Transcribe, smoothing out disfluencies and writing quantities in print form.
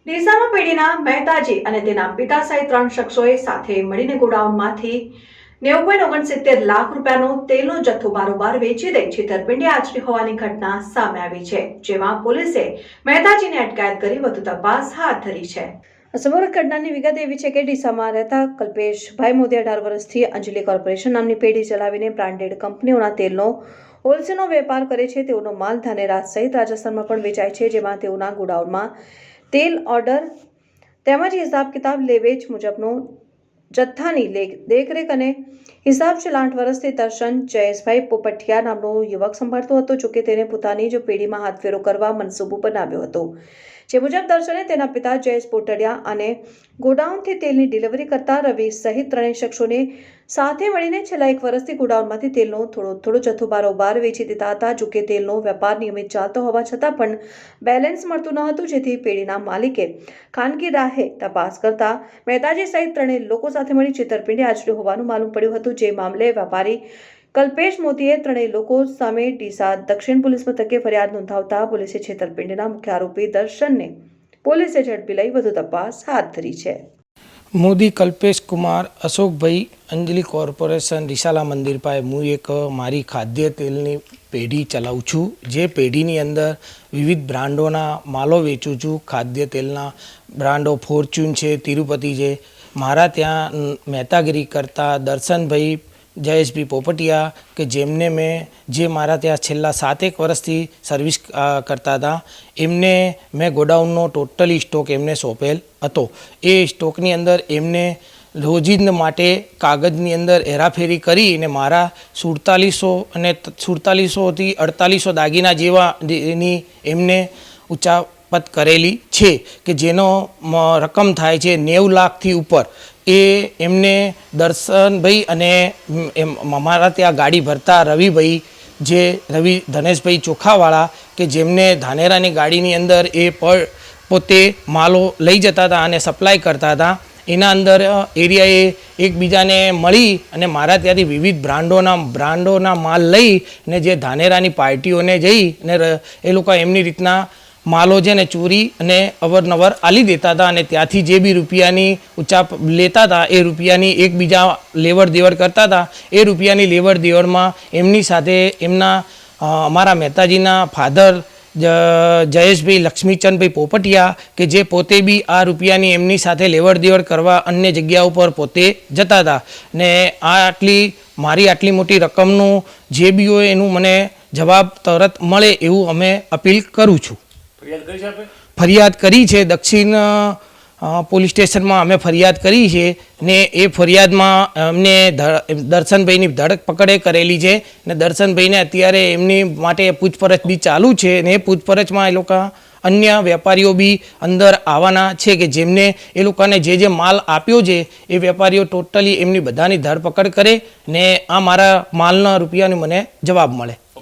ડીસામાં પેઢીના મહેતાજી અને તેના પિતા સહિત 3 શખ્સોએ સાથે મળીને ગોડાઉનમાંથી 90.69 લાખ રૂપિયાનો તેલનો જથ્થો બારોબાર વેચી દઈ છેતરપિંડી આચરી હોવાની ઘટના સામે આવી છે, જેમાં પોલીસે મહેતાજીની અટકાયત કરી વધુ તપાસ હાથ ધરી છે। સમગ્ર ઘટનાની વિગત એવી છે કે ડીસામાં રહેતા કલ્પેશભાઈ મોદી 18 વર્ષથી અંજલિ કોર્પોરેશન નામની પેઢી ચલાવીને બ્રાન્ડેડ કંપનીઓના તેલનો હોલસેલનો વેપાર કરે છે। તેઓનો માલ ધાનેરા સહિત રાજસ્થાનમાં પણ વેચાય છે, જેમાં તેઓના ગોડાઉનમાં તેલ ઓર્ડર તેમજ હિસાબ કિતાબ લેવેચ મુજબનો જથ્થાની દેખરેખ અને હિસાબ છેલ્લા 8 વર્ષથી દર્શન જયેશભાઈ પોપટિયા નામનો યુવક સંભાળતો હતો। જોકે તેને પોતાની જ પેઢીમાં હાથફેરો કરવા મનસૂબો બનાવ્યો હતો, જે મુજબ દર્શને તેના પિતા જયેશ પોટડિયા અને ગોડાઉનથી તેલની ડિલિવરી કરતા રવિ સહિત 3 શખ્સોને સાથે મળીને છેલ્લા 1 વર્ષથી ગોડાઉનમાંથી તેલનો થોડો જથ્થો બારોબાર વેચી દેતા હતા। જોકે તેલનો વેપાર નિયમિત ચાલતો હોવા છતાં પણ બેલેન્સ મળતું ન હતું, જેથી પેઢીના માલિકે ખાનગી રાહે તપાસ કરતા મહેતાજી સહિત 3 લોકો સાથે મળી છેતરપિંડી આચરી હોવાનું માલુમ પડ્યું હતું। જે મામલે વેપારી કલ્પેશ મોદીએ 3 લોકો સામે ડીસા દક્ષિણ પોલીસ મથકે ફરિયાદ નોંધાવતા પોલીસે છેતરપિંડીના મુખ્ય આરોપી દર્શનને પોલીસે ઝડપી લઈ વધુ તપાસ હાથ ધરી છે। मोदी कल्पेश कुमार अशोक भाई अंजलि कॉर्पोरेशन रिसाला मंदिर पाए हूँ एक मारी खाद्य तेलनी पेढ़ी चलाऊँ छूँ। जे पेढ़ीनी अंदर विविध ब्रांडोना मालो वेचूँ छूँ। खाद्य तेलना ब्रांडो फॉर्च्यून है, तिरुपति है। मारा त्या मेहतागिरी करता दर्शन भाई जयेशभाई पोपटिया के जेमने में जे मारा त्या छेल्ला 7-1 वर्षथी सर्विस करता था, एमने मैं गोडाउननो टोटली स्टॉक एमने सोंपेल हतो। ए स्टॉकनी अंदर एमने रोजिंद माटे कागजनी अंदर हेराफेरी करी ने मारा 4700 અને 4700 થી 4800 दागीना जेवा एमने उचापत करेली छे के जेनो रकम थाय छे 90 लाख थी ऊपर। ए एमने दर्शन भाई अने अमारा त्या गाड़ी भरता रवि भाई जे रवि धनेश भाई चोखावाड़ा के जेमने धानेरानी गाड़ीनी अंदर ए पोते मालो लई जता था अने सप्लाय करता था। एना अंदर एरियाए एकबीजाने मळी अने मारा त्याथी विविध ब्रांडोना माल लई ने जे धानेरानी पार्टीओने जई ने ए लोको एमनी रीतना मालो जे ने चोरी अने अवरनवर आली देता था। अने त्याथी जे बी रुपियानी उचाप लेता था ए रुपियानी एकबीजा लेवड़ देवड़ करता था। ए रुपियानी लेवड़ देवड़मां एमनी साथे एमना अमारा मेहताजीना फाधर जयेशभाई लक्ष्मीचंद भाई पोपटिया के जे पोते भी आ रुपियानी एमनी साथे लेवड़ देवड़ करवा अन्य जग्याओ पर पोते जता था। ने आटली मारी आटली मोटी रकमनो जे बी होय एनुं मने जवाब तरत मळे एवुं अमे अपील करूं छुं। फरियाद करी है दक्षिण पोलीस स्टेशन में अमे फरियाद करी है ने ए फरियाद में अमने दर्शन भाई धरपकड़े करेली है ने दर्शन भाई ने अत्यारे एमनी माटे पूछपरछ भी चालू है ने पूछपरछ में ए लोका अन्य वेपारीओ भी अंदर आवाना छे के जेमने ए लोकाने जे माल आप्यो छे ए वेपारीओ टोटली एमनी बधानी धरपकड़ करे ने आ मारा मालना रुपियानी मने जवाब मळे।